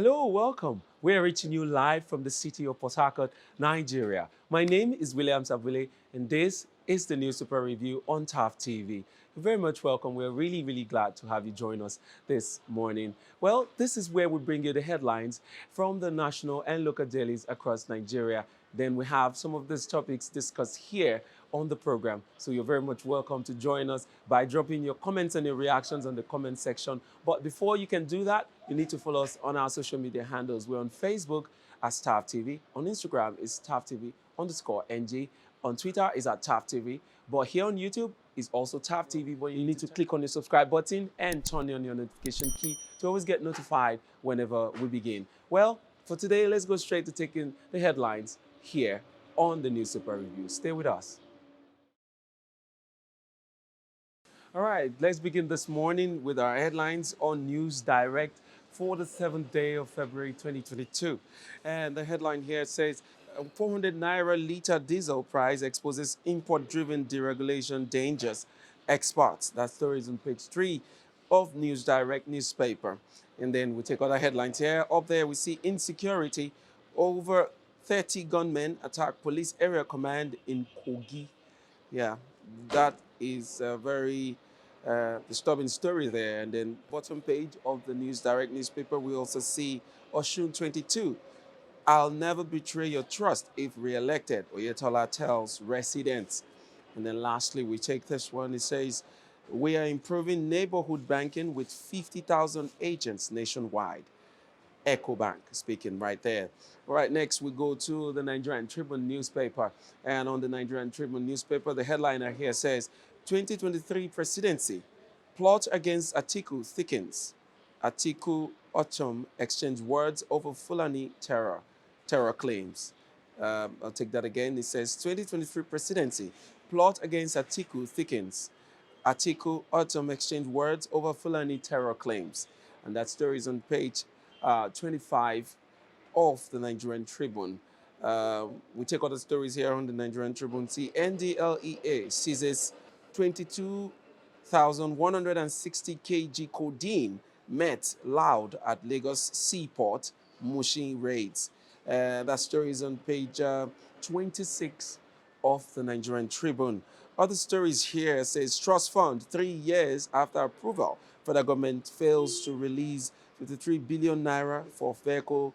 Hello, welcome. We are reaching you live from the city of Port Harcourt, Nigeria. My name is William Savule, and this is the News Super Review on Thav TV. You're very much welcome. We're really glad to have you join us this morning. Well, this is where we bring you the headlines from the national and local dailies across Nigeria. Then we have some of these topics discussed here on the program. So you're very much welcome to join us by dropping your comments and your reactions on the comment section. But before you can do that, you need to follow us on our social media handles. We're on Facebook as Thav TV. On Instagram is Thav TV_NG. On Twitter is at Thav TV. But here on YouTube is also Thav TV. But you need to click on the subscribe button and turn on your notification key to always get notified whenever we begin. Well, for today, let's go straight to taking the headlines here on the News Super Review. Stay with us. All right, let's begin this morning with our headlines on News Direct for the 7th day of February 2022. And the headline here says, 400 Naira litre diesel price exposes import-driven deregulation dangers. Experts. That story is on page 3 of News Direct newspaper. And then we take other headlines here. Up there we see insecurity. Over 30 gunmen attack police area command in Kogi. Yeah, that is a very disturbing story there. And then bottom page of the News Direct newspaper, we also see Oshun 22. I'll never betray your trust if re-elected, Oyetola tells residents. And then lastly, we take this one. It says, we are improving neighborhood banking with 50,000 agents nationwide. EcoBank speaking right there. All right, next we go to the Nigerian Tribune newspaper. And on the Nigerian Tribune newspaper, the headliner here says, 2023 presidency, plot against Atiku thickens. Atiku Otom exchange words over Fulani terror claims. I'll take that again. It says, 2023 presidency, plot against Atiku thickens. Atiku Otom exchange words over Fulani terror claims. And that story is on page 25 of the Nigerian Tribune. We take other stories here on the Nigerian Tribune. See, NDLEA seizes 22,160 kg codeine met loud at Lagos Seaport, Mushin raids. That story is on page 26 of the Nigerian Tribune. Other stories here says trust fund 3 years after approval, federal government fails to release 53 billion naira for vehicle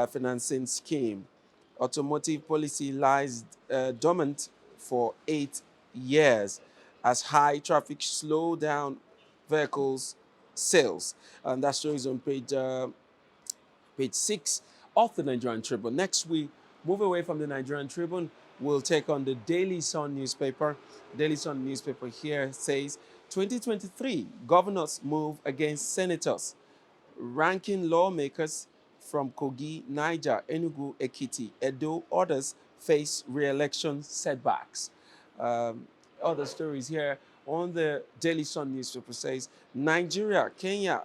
financing scheme. Automotive policy lies dormant for 8 years as high traffic slow down vehicles sales. And that story is on page 6 of the Nigerian Tribune. Next, we move away from the Nigerian Tribune. We'll take on the Daily Sun newspaper. Daily Sun newspaper here says, 2023 governors move against senators. Ranking lawmakers from Kogi, Niger, Enugu, Ekiti, Edo, others face re-election setbacks. Other stories here on the Daily Sun newspaper says, Nigeria, Kenya,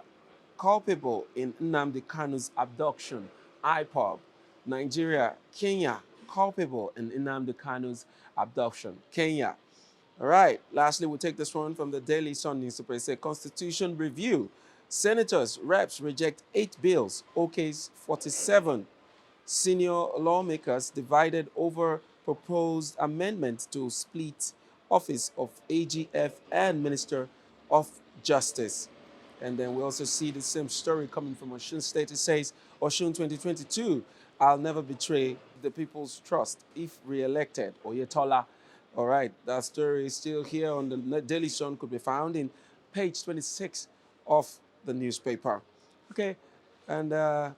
culpable in Nnamdi Kanu's abduction. IPOB. Nigeria, Kenya, culpable in Nnamdi Kanu's abduction. Kenya. All right. Lastly, we'll take this one from the Daily Sun newspaper. It says, Constitution review. Senators, reps reject 8 bills, okays 47. Senior lawmakers divided over proposed amendment to split office of AGF and Minister of Justice. And then we also see the same story coming from Osun State. It says, Osun 2022, I'll never betray the people's trust if re-elected. Oyetola. All right, that story is still here on the Daily Sun, could be found in page 26 of the newspaper. Okay, and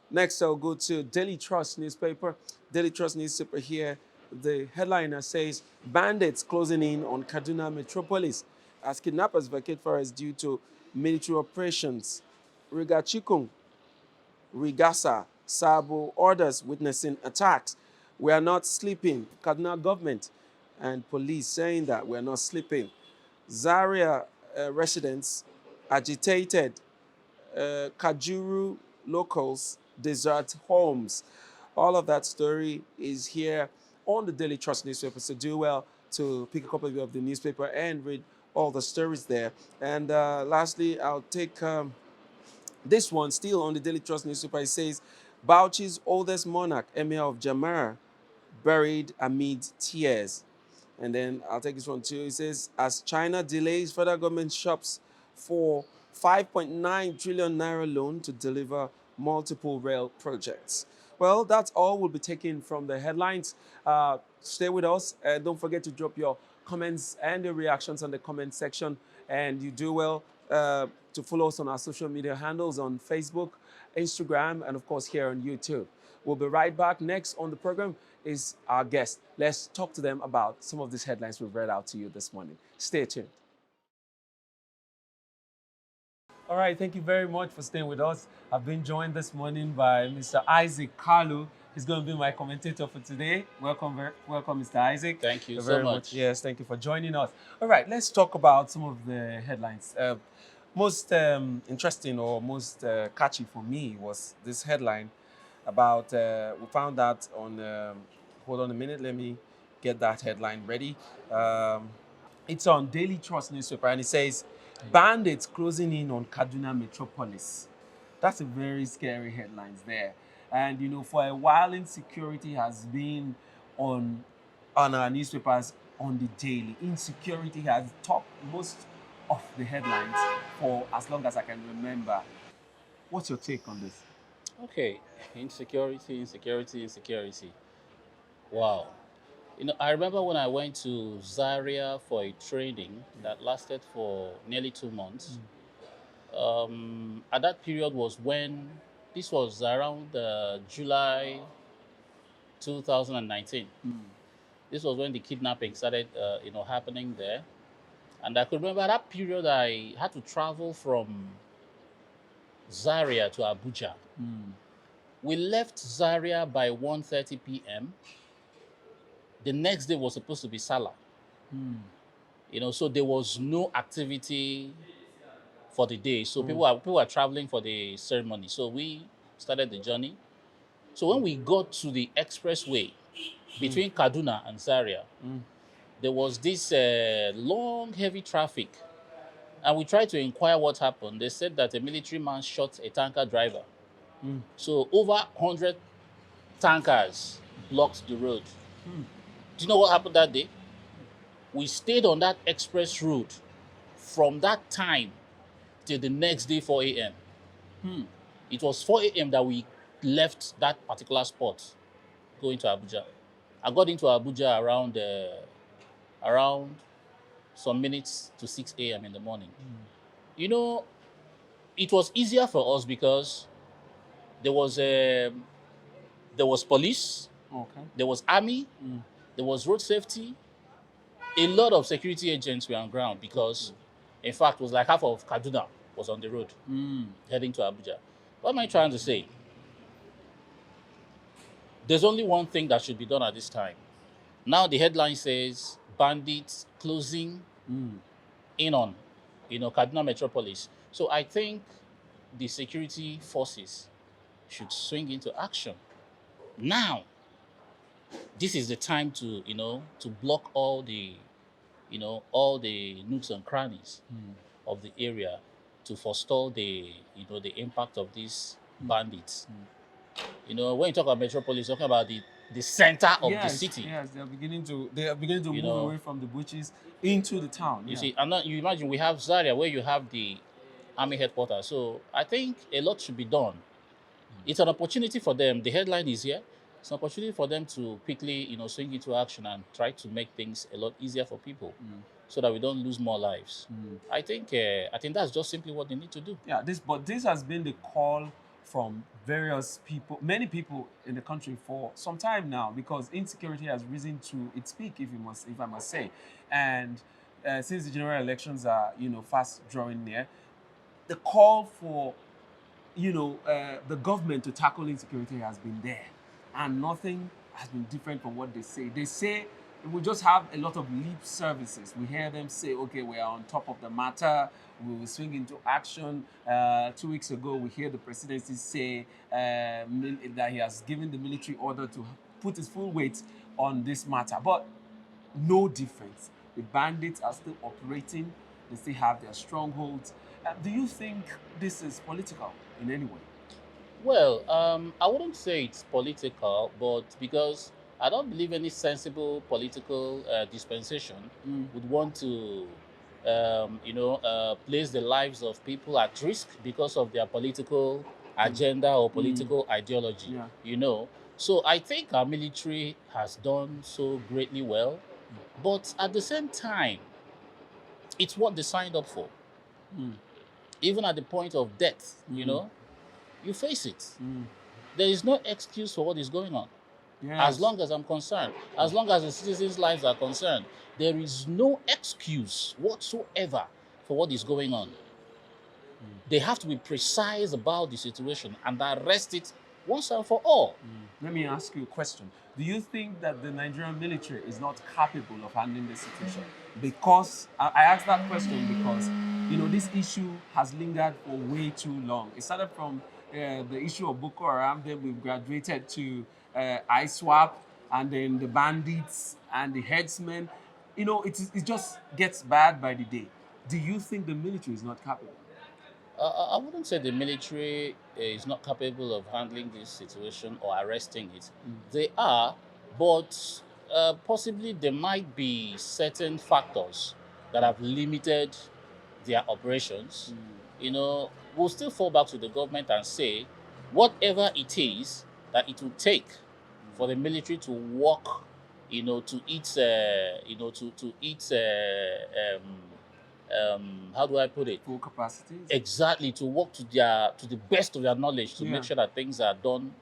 next I'll go to Daily Trust newspaper. Daily Trust newspaper here, the headliner says, bandits closing in on Kaduna Metropolis as kidnappers vacate forest due to military operations. Rigachikung, Rigasa, Sabo orders witnessing attacks. We are not sleeping. Kaduna government and police saying that we are not sleeping. Zaria residents agitated. Kajuru locals desert homes. All of that story is here on the Daily Trust newspaper. So do well to pick a copy of the newspaper and read all the stories there. And lastly, I'll take this one still on the Daily Trust newspaper. It says, Bauchi's oldest monarch, Emir of Jamara, buried amid tears. And then I'll take this one too. It says, as China delays federal government shops for 5.9 trillion naira loan to deliver multiple rail projects. Well, that's all we'll be taking from the headlines. Stay with us. Don't forget to drop your comments and your reactions on the comment section. And you do well to follow us on our social media handles on Facebook, Instagram, and of course here on YouTube. We'll be right back. Next on the program is our guest. Let's talk to them about some of these headlines we've read out to you this morning. Stay tuned. All right, thank you very much for staying with us. I've been joined this morning by Mr. Isaac Kalu. He's going to be my commentator for today. Welcome, welcome, Mr. Isaac. Thank you so much. Yes, thank you for joining us. All right, let's talk about some of the headlines. Most interesting or most catchy for me was this headline about, we found out on, hold on a minute, let me get that headline ready. It's on Daily Trust newspaper, and it says, bandits closing in on Kaduna Metropolis. That's a very scary headlines there. And, you know, for a while, insecurity has been on our newspapers on the daily. Insecurity has topped most of the headlines for as long as I can remember. What's your take on this? Okay, insecurity. Wow. You know, I remember when I went to Zaria for a training that lasted for nearly 2 months. At that period was when, this was around July 2019. This was when the kidnapping started, happening there. And I could remember that period I had to travel from Zaria to Abuja. We left Zaria by 1:30 p.m. The next day was supposed to be Salah. You know, so there was no activity for the day. So people were traveling for the ceremony. So we started the journey. So when we got to the expressway between Kaduna and Zaria, there was this long, heavy traffic. And we tried to inquire what happened. They said that a military man shot a tanker driver. So over 100 tankers blocked the road. Do you know what happened that day? We stayed on that express road from that time till the next day, 4 a.m. It was 4 a.m. that we left that particular spot going to Abuja. I got into Abuja around some minutes to 6 a.m. in the morning. You know, it was easier for us because there was police, there was army, there was road safety. A lot of security agents were on ground because, in fact, it was like half of Kaduna was on the road heading to Abuja. What am I trying to say? There's only one thing that should be done at this time. Now the headline says bandits closing in on, Kaduna Metropolis. So I think the security forces should swing into action. Now, this is the time to, to block all the nooks and crannies of the area to forestall the impact of these bandits. You know, when you talk about Metropolis, talking about the center of the city. Yes, they are beginning to move away from the bushes into the town. You see, and you imagine we have Zaria where you have the army headquarters. So I think a lot should be done. It's an opportunity for them. The headline is here. It's an opportunity for them to quickly, swing into action and try to make things a lot easier for people, so that we don't lose more lives. I think that's just simply what they need to do. Yeah, this has been the call from various people, many people in the country for some time now, because insecurity has risen to its peak, if I must say, and since the general elections are fast drawing near, the call for the government to tackle insecurity has been there, and nothing has been different from what they say. They say we just have a lot of lip services. We hear them say, okay, we are on top of the matter, we will swing into action. 2 weeks ago, we hear the presidency say that he has given the military order to put his full weight on this matter. But no difference. The bandits are still operating. They still have their strongholds. Do you think this is political in any way? Well, I wouldn't say it's political, but because I don't believe any sensible political dispensation would want to, place the lives of people at risk because of their political agenda or political ideology. Yeah. You know, so I think our military has done so greatly well, but at the same time, it's what they signed up for. Even at the point of death, you face it. There is no excuse for what is going on. As Yes. long as I'm concerned, as long as the citizens' lives are concerned, there is no excuse whatsoever for what is going on. They have to be precise about the situation and arrest it once and for all. Let me ask you a question. Do you think that the Nigerian military is not capable of handling this situation? Because I asked that question because this issue has lingered for way too long. It started from the issue of Boko Haram, then we've graduated to ISWAP, and then the bandits and the headsmen. It just gets bad by the day. Do you think the military is not capable? I wouldn't say the military is not capable of handling this situation or arresting it. They are, but possibly there might be certain factors that have limited their operations. We'll still fall back to the government and say, whatever it is that it will take for the military to work, to its, to its how do I put it? Full capacities? Exactly, to work to the best of their knowledge to make sure that things are done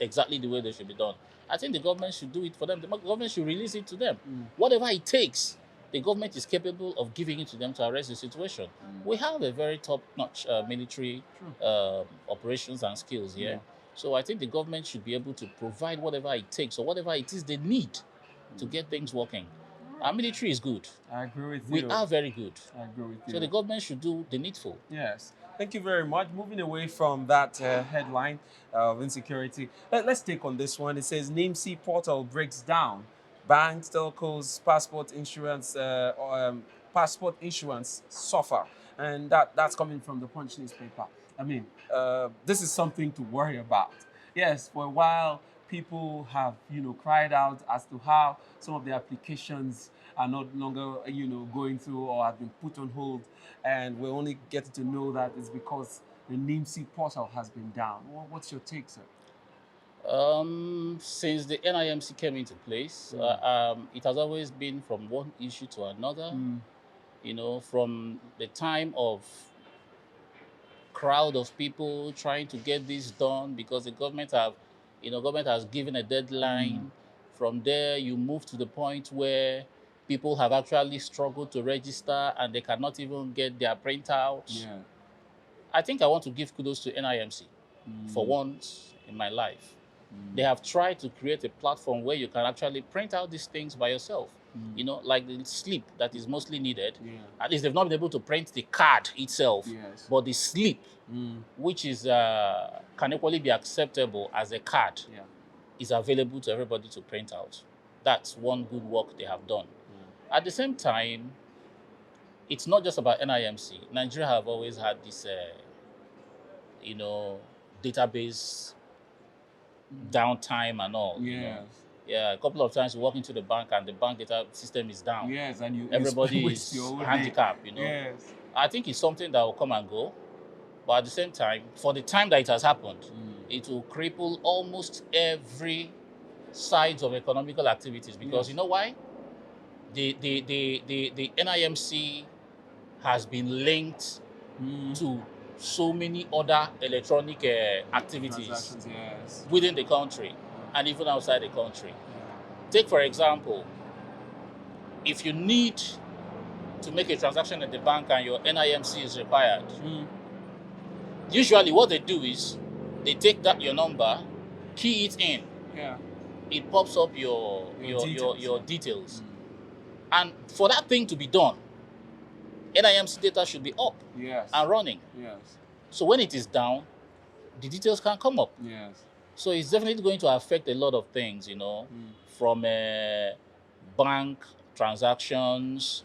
exactly the way they should be done. I think the government should do it for them. The government should release it to them. Whatever it takes, the government is capable of giving it to them to arrest the situation. We have a very top-notch military operations and skills here. Yeah. So I think the government should be able to provide whatever it takes or whatever it is they need to get things working. Our military is good. I agree with We you. are very good. I agree with you. So the government should do the needful. Yes. Thank you very much. Moving away from that headline of insecurity, let's take on this one. It says NIMC portal breaks down. Banks, telcos, passport issuance suffer. And that's coming from the Punch newspaper. I mean, this is something to worry about. Yes, for a while, people have, cried out as to how some of the applications are not longer, going through or have been put on hold. And we're only getting to know that it's because the NIMC portal has been down. What's your take, sir? Since the NIMC came into place, it has always been from one issue to another. From the time of crowd of people trying to get this done because the government has given a deadline. From there, you move to the point where people have actually struggled to register and they cannot even get their printouts. Yeah. I think I want to give kudos to NIMC for once in my life. They have tried to create a platform where you can actually print out these things by yourself. Like the slip that is mostly needed. Yeah. At least they've not been able to print the card itself, Yes. but the slip, which is can equally be acceptable as a card, Yeah. is available to everybody to print out. That's one good work they have done. At the same time, it's not just about NIMC. Nigeria have always had this, database downtime and all. Yes. Yeah, a couple of times you walk into the bank and the bank data system is down. Yes, and Everybody waste is your whole day. handicapped, Yes. I think it's something that will come and go. But at the same time, for the time that it has happened, it will cripple almost every side of economical activities. Because you know why? The NIMC has been linked to so many other electronic activities Transactions, yes. within the country and even outside the country. Take, for example, if you need to make a transaction at the bank and your NIMC is required, usually what they do is they take that your number, key it in. Yeah. It pops up your details. And for that thing to be done, NIMC data should be up Yes. and running. Yes. So when it is down, the details can come up. Yes. So it's definitely going to affect a lot of things, from bank transactions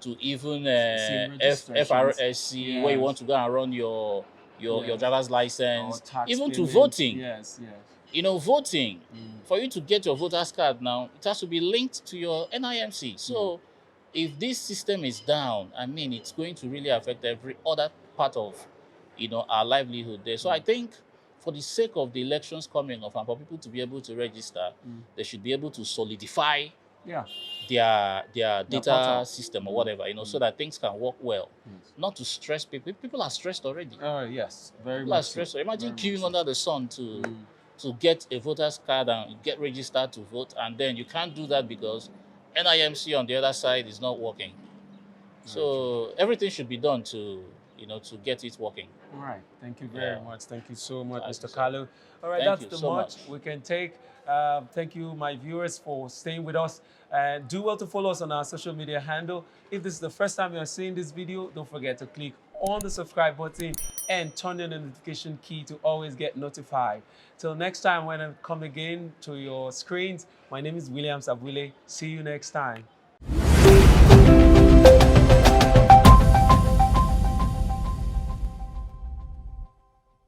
to even SIM registration. FRSC, where you want to go and run your your Yes. driver's Or license, tax even to payment. voting. Yes, yes. You know, voting, for you to get your voter's card now, it has to be linked to your NIMC. So if this system is down, I mean, it's going to really affect every other part of, you know, our livelihood there. So I think for the sake of the elections coming up and for people to be able to register, they should be able to solidify Yeah. their data portal. system or whatever, you know, so that things can work well. Not to stress people. People are stressed already. Oh, yes. Very People are much so. stressed. Imagine Very much queuing so. under the sun to get a voter's card and get registered to vote, and then you can't do that because NIMC on the other side is not working. So everything should be done to, you know, to get it working. All right. Thank you very Yeah. much. Thank you so much, Thank Mr. you, sir. Kalu. All right, Thank that's you the so much much. we can take. Thank you, my viewers, for staying with us. And do well to follow us on our social media handle. If this is the first time you're seeing this video, don't forget to click on the subscribe button and turn on the notification key to always get notified. Till next time when I come again to your screens, my name is William Sabwile. See you next time.